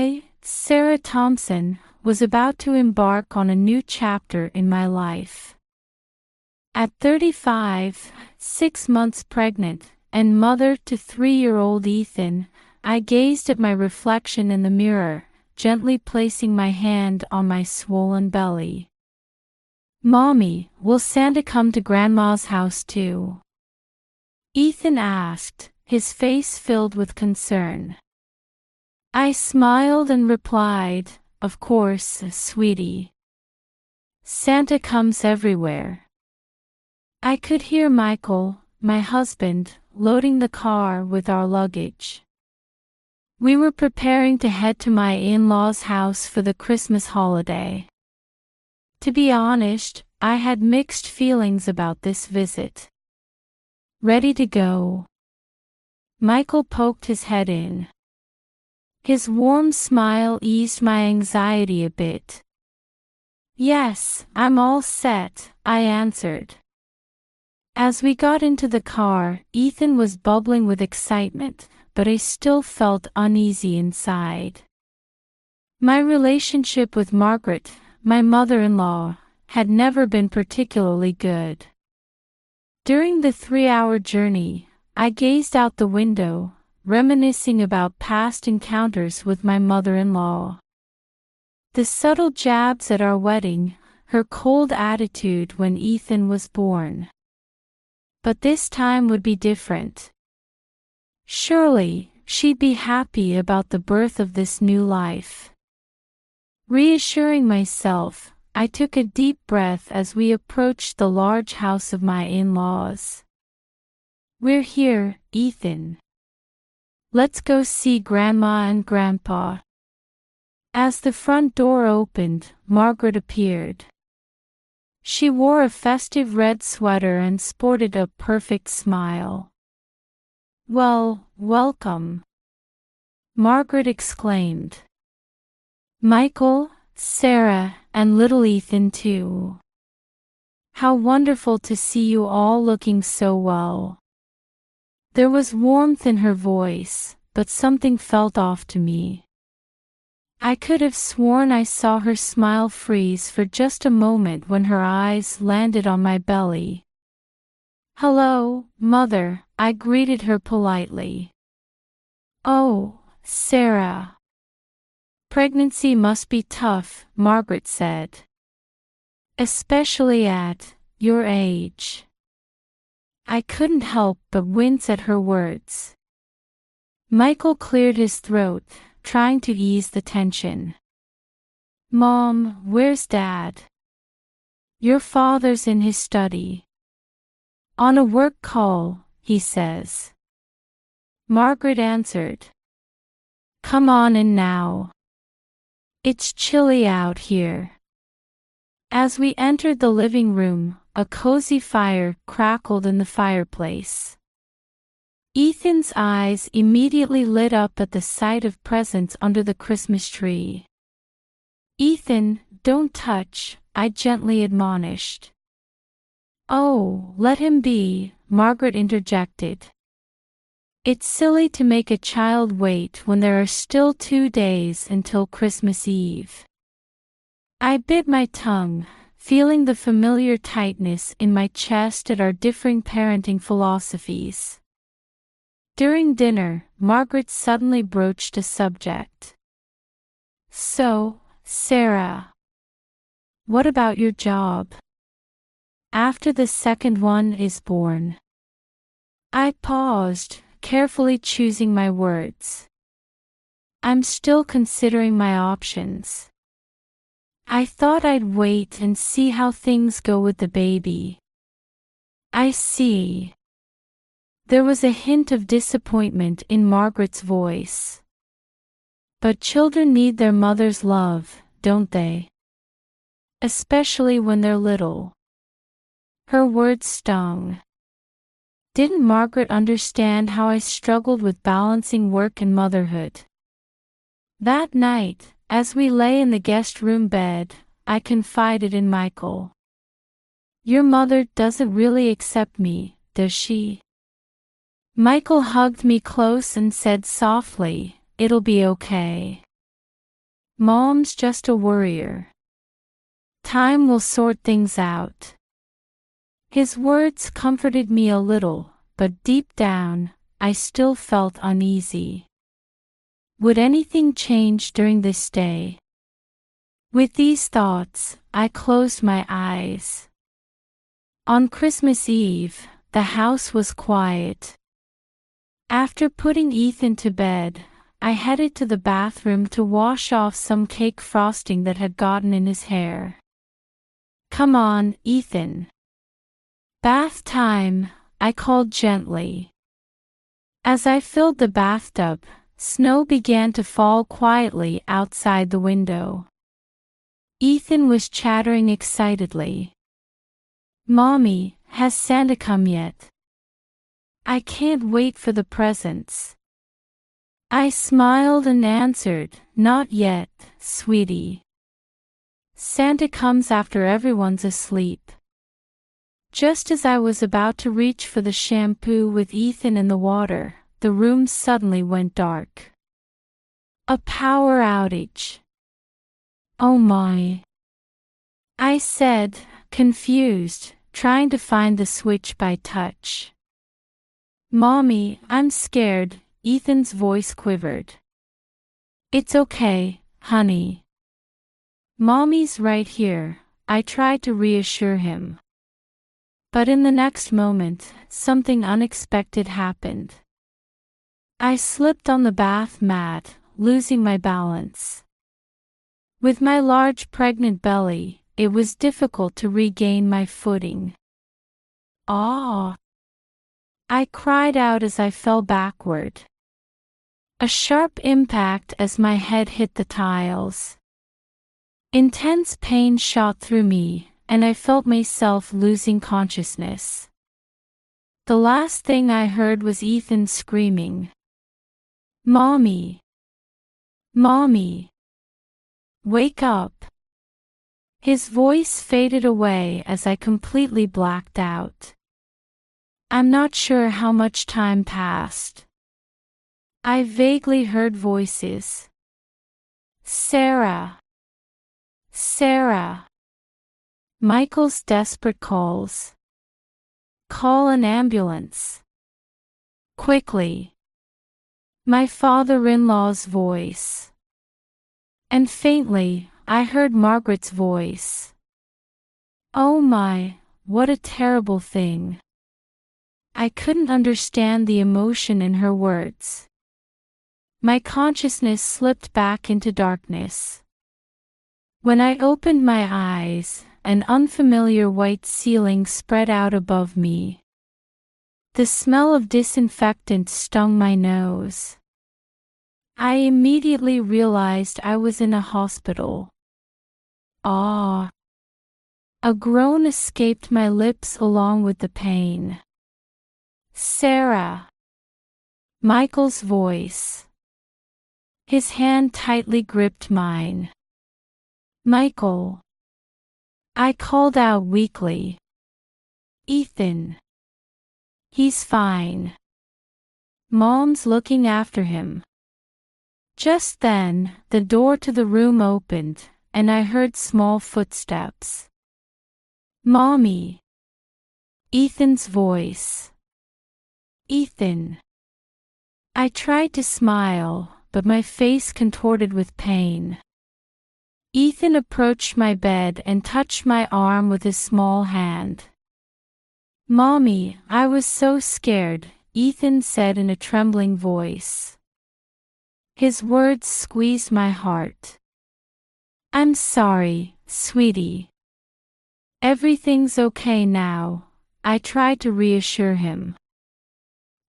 I, Sarah Thompson, was about to embark on a new chapter in my life. At 35, 6 months pregnant, and mother to 3-year-old Ethan, I gazed at my reflection in the mirror, gently placing my hand on my swollen belly. "Mommy, will Santa come to Grandma's house too?" Ethan asked, his face filled with concern. I smiled and replied, "Of course, sweetie. Santa comes everywhere." I could hear Michael, my husband, loading the car with our luggage. We were preparing to head to my in-laws' house for the Christmas holiday. To be honest, I had mixed feelings about this visit. "Ready to go?" Michael poked his head in. His warm smile eased my anxiety a bit. "Yes, I'm all set," I answered. As we got into the car, Ethan was bubbling with excitement, but I still felt uneasy inside. My relationship with Margaret, my mother-in-law, had never been particularly good. During the 3-hour journey, I gazed out the window, reminiscing about past encounters with my mother-in-law. The subtle jabs at our wedding, her cold attitude when Ethan was born. But this time would be different. Surely, she'd be happy about the birth of this new life. Reassuring myself, I took a deep breath as we approached the large house of my in-laws. "We're here, Ethan. Let's go see Grandma and Grandpa." As the front door opened, Margaret appeared. She wore a festive red sweater and sported a perfect smile. "Well, welcome," Margaret exclaimed. "Michael, Sarah, and little Ethan too. How wonderful to see you all looking so well." There was warmth in her voice, but something felt off to me. I could have sworn I saw her smile freeze for just a moment when her eyes landed on my belly. "Hello, Mother," I greeted her politely. "Oh, Sarah. Pregnancy must be tough," Margaret said. "Especially at your age." I couldn't help but wince at her words. Michael cleared his throat, trying to ease the tension. "Mom, where's Dad?" "Your father's in his study. On a work call, he says." Margaret answered. "Come on in now. It's chilly out here." As we entered the living room, a cozy fire crackled in the fireplace. Ethan's eyes immediately lit up at the sight of presents under the Christmas tree. "Ethan, don't touch," I gently admonished. "Oh, let him be," Margaret interjected. "It's silly to make a child wait when there are still 2 days until Christmas Eve." I bit my tongue, feeling the familiar tightness in my chest at our differing parenting philosophies. During dinner, Margaret suddenly broached a subject. "So, Sarah, what about your job? After the second one is born?" I paused, carefully choosing my words. "I'm still considering my options. I thought I'd wait and see how things go with the baby." "I see." There was a hint of disappointment in Margaret's voice. "But children need their mother's love, don't they? Especially when they're little." Her words stung. Didn't Margaret understand how I struggled with balancing work and motherhood? That night, as we lay in the guest room bed, I confided in Michael. "Your mother doesn't really accept me, does she?" Michael hugged me close and said softly, "It'll be okay. Mom's just a worrier. Time will sort things out. His words comforted me a little, but deep down, I still felt uneasy. Would anything change during this day? With these thoughts, I closed my eyes. On Christmas Eve, the house was quiet. After putting Ethan to bed, I headed to the bathroom to wash off some cake frosting that had gotten in his hair. "Come on, Ethan. Bath time," I called gently. As I filled the bathtub, snow began to fall quietly outside the window. Ethan was chattering excitedly. "Mommy, has Santa come yet? I can't wait for the presents." I smiled and answered, "Not yet, sweetie. Santa comes after everyone's asleep." Just as I was about to reach for the shampoo with Ethan in the water, the room suddenly went dark. A power outage. "Oh my," I said, confused, trying to find the switch by touch. "Mommy, I'm scared," Ethan's voice quivered. "It's okay, honey. Mommy's right here," I tried to reassure him. But in the next moment, something unexpected happened. I slipped on the bath mat, losing my balance. With my large pregnant belly, it was difficult to regain my footing. "Ah!" I cried out as I fell backward. A sharp impact as my head hit the tiles. Intense pain shot through me, and I felt myself losing consciousness. The last thing I heard was Ethan screaming, "Mommy! Mommy! Wake up!" His voice faded away as I completely blacked out. I'm not sure how much time passed. I vaguely heard voices. "Sarah! Sarah!" Michael's desperate calls. "Call an ambulance. Quickly." My father-in-law's voice. And faintly, I heard Margaret's voice. Oh my, what a terrible thing. I couldn't understand the emotion in her words. My consciousness slipped back into darkness. When I opened my eyes, an unfamiliar white ceiling spread out above me. The smell of disinfectant stung my nose. I immediately realized I was in a hospital. Ah! A groan escaped my lips along with the pain. "Sarah!" Michael's voice. His hand tightly gripped mine. "Michael!" I called out weakly. "Ethan. He's fine. Mom's looking after him." Just then, the door to the room opened, and I heard small footsteps. "Mommy!" Ethan's voice. "Ethan." I tried to smile, but my face contorted with pain. Ethan approached my bed and touched my arm with his small hand. "Mommy, I was so scared," Ethan said in a trembling voice. His words squeezed my heart. "I'm sorry, sweetie. Everything's okay now," I tried to reassure him.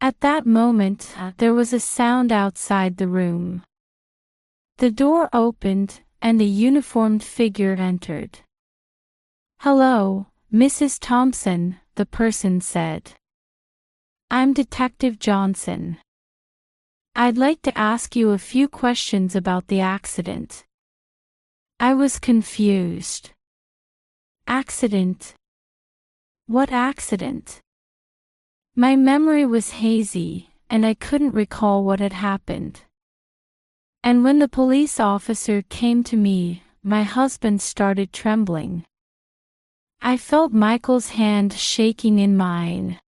At that moment, there was a sound outside the room. The door opened, and a uniformed figure entered. "Hello, Mrs. Thompson," the person said. "I'm Detective Johnson. I'd like to ask you a few questions about the accident." I was confused. "Accident? What accident?" My memory was hazy, and I couldn't recall what had happened. And when the police officer came to me, my husband started trembling. I felt Michael's hand shaking in mine.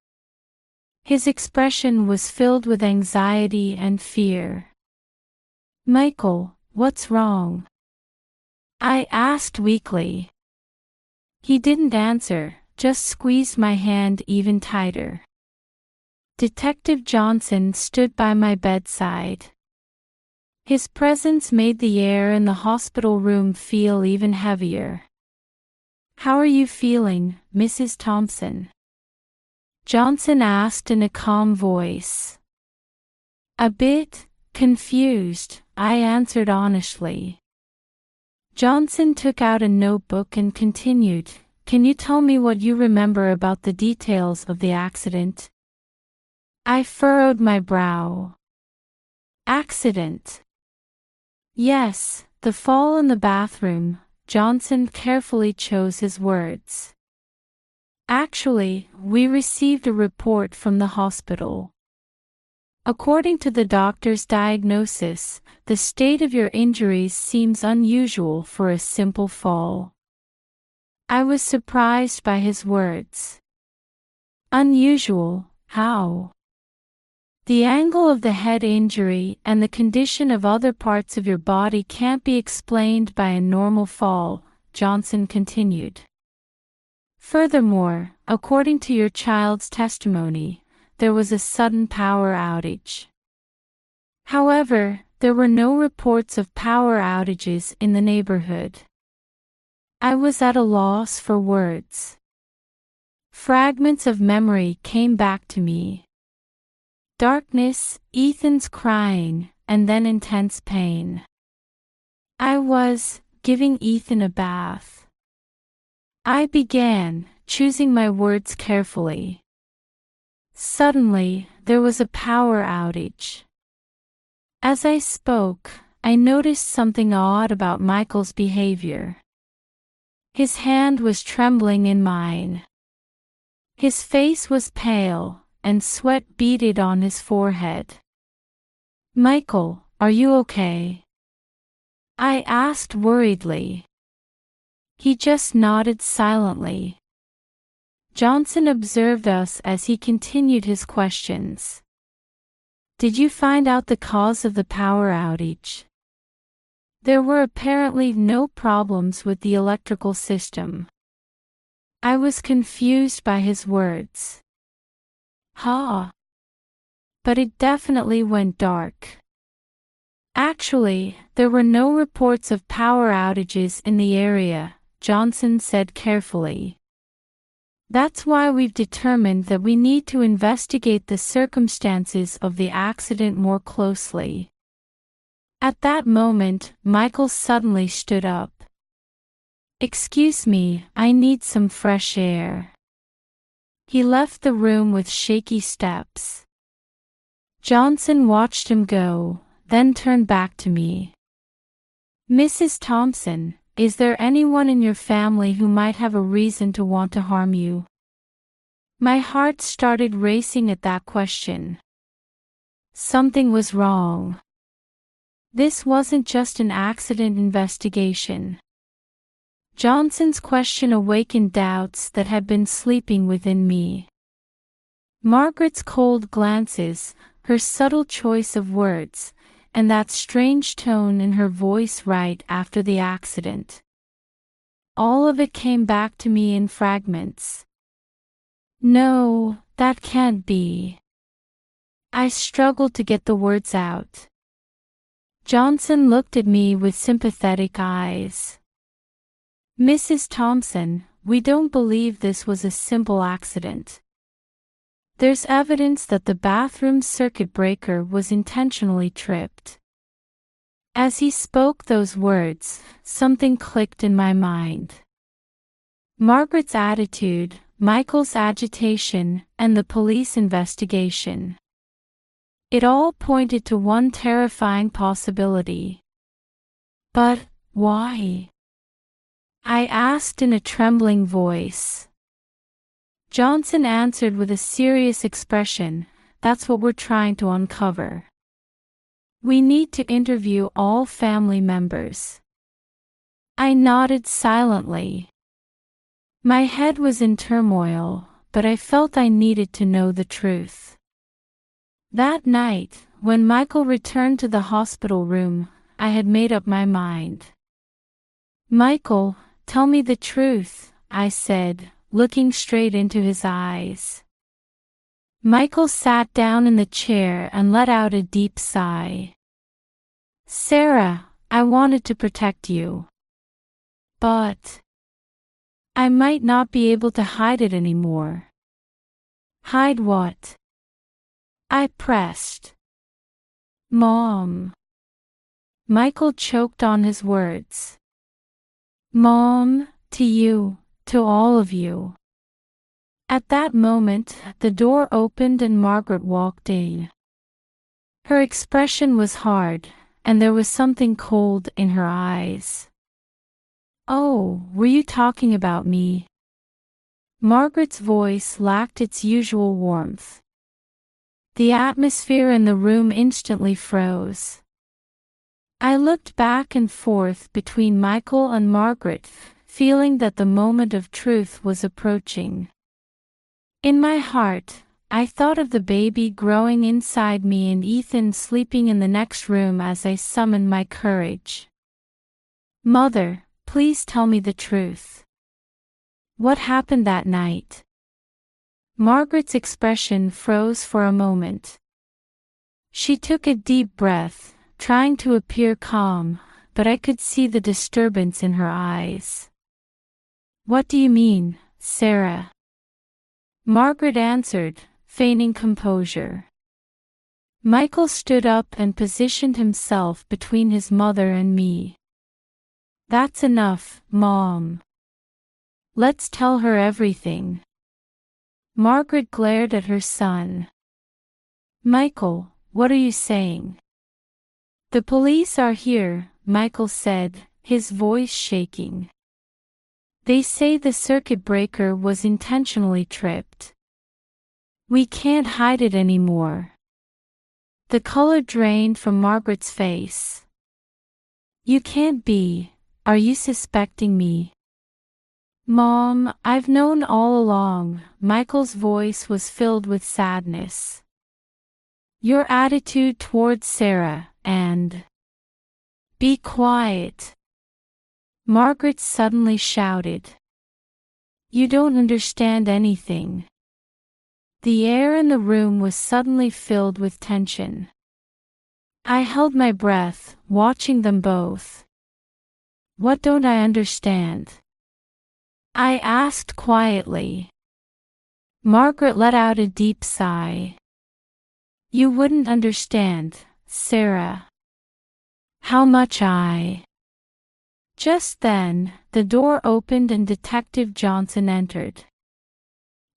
His expression was filled with anxiety and fear. "Michael, what's wrong?" I asked weakly. He didn't answer, just squeezed my hand even tighter. Detective Johnson stood by my bedside. His presence made the air in the hospital room feel even heavier. "How are you feeling, Mrs. Thompson?" Johnson asked in a calm voice. "A bit confused," I answered honestly. Johnson took out a notebook and continued, "Can you tell me what you remember about the details of the accident?" I furrowed my brow. "Accident?" "Yes, the fall in the bathroom." Johnson carefully chose his words. "Actually, we received a report from the hospital. According to the doctor's diagnosis, the state of your injuries seems unusual for a simple fall." I was surprised by his words. "Unusual, how?" "The angle of the head injury and the condition of other parts of your body can't be explained by a normal fall," Johnson continued. "Furthermore, according to your child's testimony, there was a sudden power outage. However, there were no reports of power outages in the neighborhood." I was at a loss for words. Fragments of memory came back to me. Darkness, Ethan's crying, and then intense pain. I was giving Ethan a bath. I began, choosing my words carefully. "Suddenly, there was a power outage." As I spoke, I noticed something odd about Michael's behavior. His hand was trembling in mine. His face was pale, and sweat beaded on his forehead. "Michael, are you okay?" I asked worriedly. He just nodded silently. Johnson observed us as he continued his questions. "Did you find out the cause of the power outage?" There were apparently no problems with the electrical system. I was confused by his words. "Huh. But it definitely went dark." "Actually, there were no reports of power outages in the area," Johnson said carefully. "That's why we've determined that we need to investigate the circumstances of the accident more closely." At that moment, Michael suddenly stood up. "Excuse me, I need some fresh air." He left the room with shaky steps. Johnson watched him go, then turned back to me. "Mrs. Thompson, is there anyone in your family who might have a reason to want to harm you?" My heart started racing at that question. Something was wrong. This wasn't just an accident investigation. Johnson's question awakened doubts that had been sleeping within me. Margaret's cold glances, her subtle choice of words, and that strange tone in her voice right after the accident. All of it came back to me in fragments. "No, that can't be." I struggled to get the words out. Johnson looked at me with sympathetic eyes. "Mrs. Thompson, we don't believe this was a simple accident. There's evidence that the bathroom circuit breaker was intentionally tripped." As he spoke those words, something clicked in my mind. Margaret's attitude, Michael's agitation, and the police investigation. It all pointed to one terrifying possibility. "But why?" I asked in a trembling voice. Johnson answered with a serious expression, "That's what we're trying to uncover." We need to interview all family members. I nodded silently. My head was in turmoil, but I felt I needed to know the truth. That night, when Michael returned to the hospital room, I had made up my mind. "Michael, tell me the truth," I said, looking straight into his eyes. Michael sat down in the chair and let out a deep sigh. "Sarah, I wanted to protect you. But I might not be able to hide it anymore." "Hide what?" I pressed. "Mom." Michael choked on his words. "Mom, to you, to all of you." At that moment, the door opened and Margaret walked in. Her expression was hard, and there was something cold in her eyes. "Oh, were you talking about me?" Margaret's voice lacked its usual warmth. The atmosphere in the room instantly froze. I looked back and forth between Michael and Margaret, feeling that the moment of truth was approaching. In my heart, I thought of the baby growing inside me and Ethan sleeping in the next room as I summoned my courage. "Mother, please tell me the truth. What happened that night?" Margaret's expression froze for a moment. She took a deep breath, trying to appear calm, but I could see the disturbance in her eyes. "What do you mean, Sarah?" Margaret answered, feigning composure. Michael stood up and positioned himself between his mother and me. "That's enough, Mom. Let's tell her everything." Margaret glared at her son. "Michael, what are you saying?" "The police are here," Michael said, his voice shaking. "They say the circuit breaker was intentionally tripped. We can't hide it anymore." The color drained from Margaret's face. "You can't be. Are you suspecting me?" "Mom, I've known all along." Michael's voice was filled with sadness. "Your attitude towards Sarah, and—" "Be quiet!" Margaret suddenly shouted. "You don't understand anything." The air in the room was suddenly filled with tension. I held my breath, watching them both. "What don't I understand?" I asked quietly. Margaret let out a deep sigh. "You wouldn't understand, Sarah. How much I—" Just then, the door opened and Detective Johnson entered.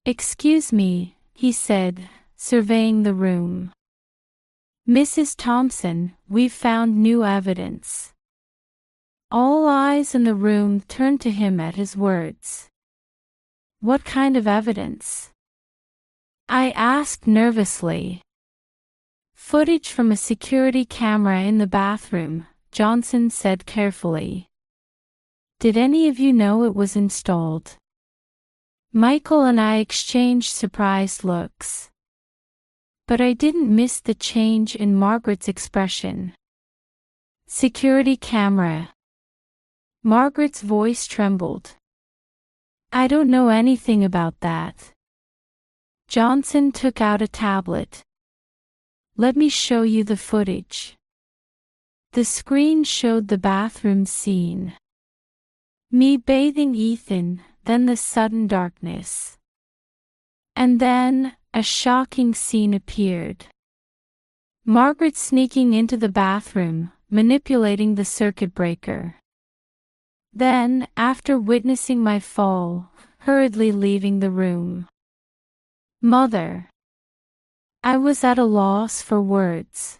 "Excuse me," he said, surveying the room. "Mrs. Thompson, we've found new evidence." All eyes in the room turned to him at his words. "What kind of evidence?" I asked nervously. "Footage from a security camera in the bathroom," Johnson said carefully. "Did any of you know it was installed?" Michael and I exchanged surprised looks. But I didn't miss the change in Margaret's expression. "Security camera." Margaret's voice trembled. "I don't know anything about that." Johnson took out a tablet. "Let me show you the footage." The screen showed the bathroom scene. Me bathing Ethan, then the sudden darkness. And then, a shocking scene appeared. Margaret sneaking into the bathroom, manipulating the circuit breaker. Then, after witnessing my fall, hurriedly leaving the room. "Mother." I was at a loss for words.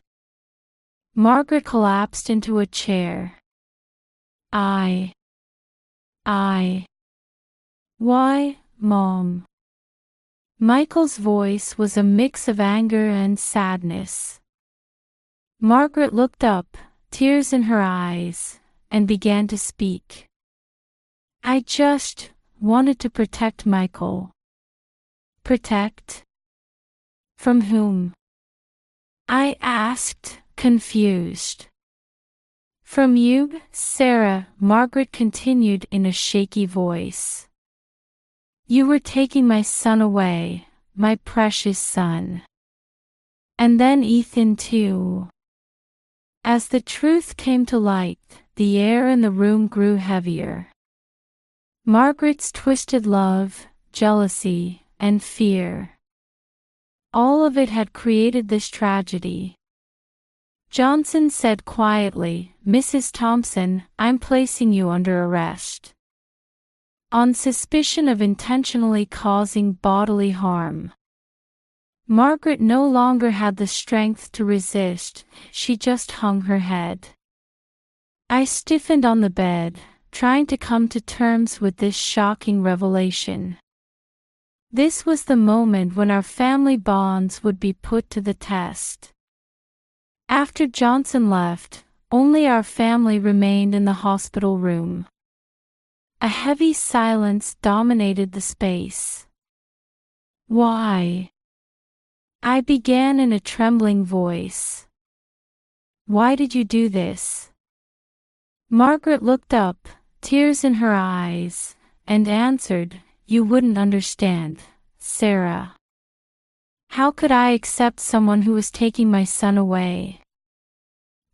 Margaret collapsed into a chair. I. Why, Mom?" Michael's voice was a mix of anger and sadness. Margaret looked up, tears in her eyes, and began to speak. I just wanted to protect Michael. Protect? From whom? I asked, confused. From you, Sarah, Margaret continued in a shaky voice. You were taking my son away, my precious son. And then Ethan too. As the truth came to light, the air in the room grew heavier. Margaret's twisted love, jealousy, and fear. All of it had created this tragedy. Johnson said quietly, Mrs. Thompson, I'm placing you under arrest. On suspicion of intentionally causing bodily harm. Margaret no longer had the strength to resist, she just hung her head. I stiffened on the bed, trying to come to terms with this shocking revelation. This was the moment when our family bonds would be put to the test. After Johnson left, only our family remained in the hospital room. A heavy silence dominated the space. Why? I began in a trembling voice. Why did you do this? Margaret looked up, tears in her eyes, and answered, You wouldn't understand, Sarah. How could I accept someone who was taking my son away?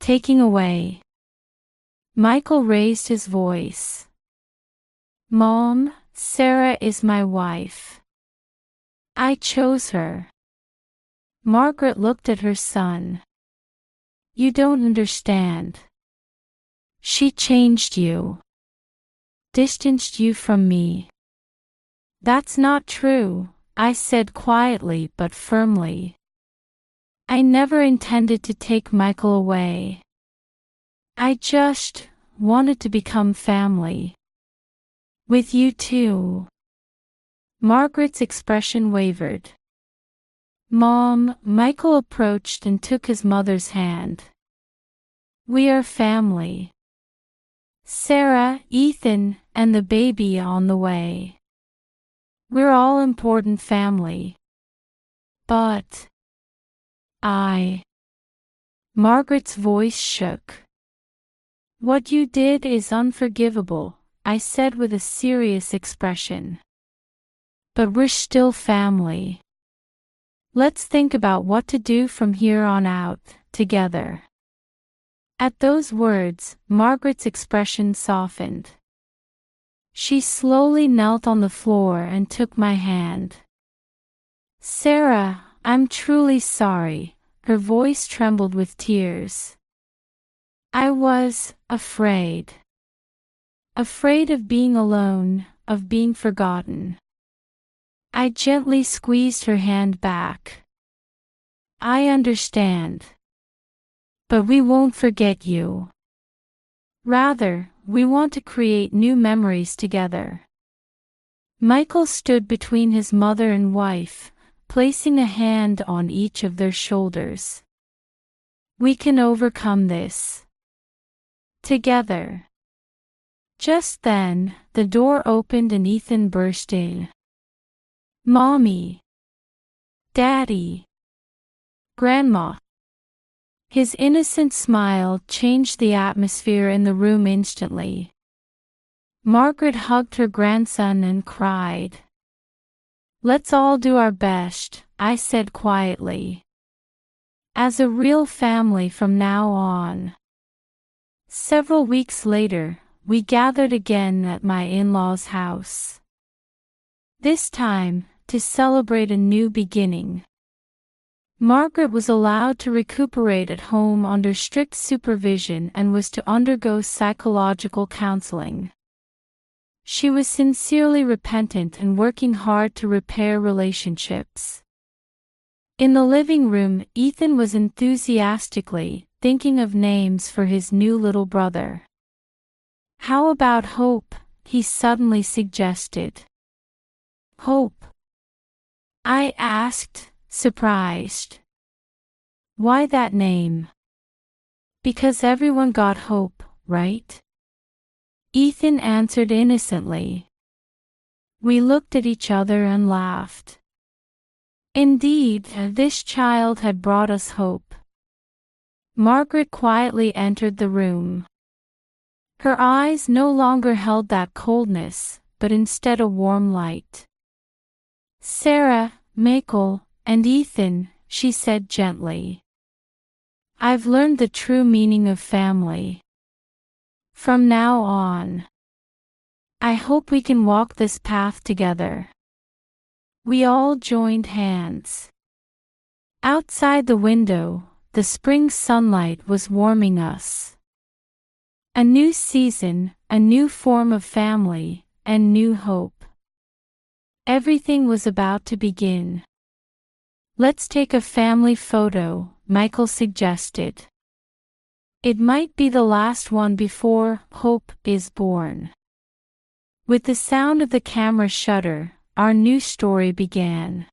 Taking away. Michael raised his voice. Mom, Sarah is my wife. I chose her. Margaret looked at her son. You don't understand. She changed you. Distanced you from me. That's not true, I said quietly but firmly. I never intended to take Michael away. I just wanted to become family. With you too. Margaret's expression wavered. Mom, Michael approached and took his mother's hand. We are family. Sarah, Ethan, and the baby on the way. We're all important family. But Margaret's voice shook. What you did is unforgivable, I said with a serious expression. But we're still family. Let's think about what to do from here on out, together. At those words, Margaret's expression softened. She slowly knelt on the floor and took my hand. Sarah, I'm truly sorry. Her voice trembled with tears. I was afraid. Afraid of being alone, of being forgotten. I gently squeezed her hand back. I understand. But we won't forget you. Rather, we want to create new memories together. Michael stood between his mother and wife, placing a hand on each of their shoulders. We can overcome this. Together. Just then, the door opened and Ethan burst in. Mommy. Daddy. Grandma. His innocent smile changed the atmosphere in the room instantly. Margaret hugged her grandson and cried. Let's all do our best, I said quietly. As a real family from now on. Several weeks later, we gathered again at my in-laws' house. This time, to celebrate a new beginning. Margaret was allowed to recuperate at home under strict supervision and was to undergo psychological counseling. She was sincerely repentant and working hard to repair relationships. In the living room, Ethan was enthusiastically thinking of names for his new little brother. How about Hope? He suddenly suggested. Hope? I asked, surprised. Why that name? Because everyone got hope, right? Ethan answered innocently. We looked at each other and laughed. Indeed, this child had brought us hope. Margaret quietly entered the room. Her eyes no longer held that coldness, but instead a warm light. Sarah, Michael, and Ethan, she said gently. I've learned the true meaning of family. From now on, I hope we can walk this path together. We all joined hands. Outside the window, the spring sunlight was warming us. A new season, a new form of family, and new hope. Everything was about to begin. Let's take a family photo, Michael suggested. It might be the last one before hope is born. With the sound of the camera shutter, our new story began.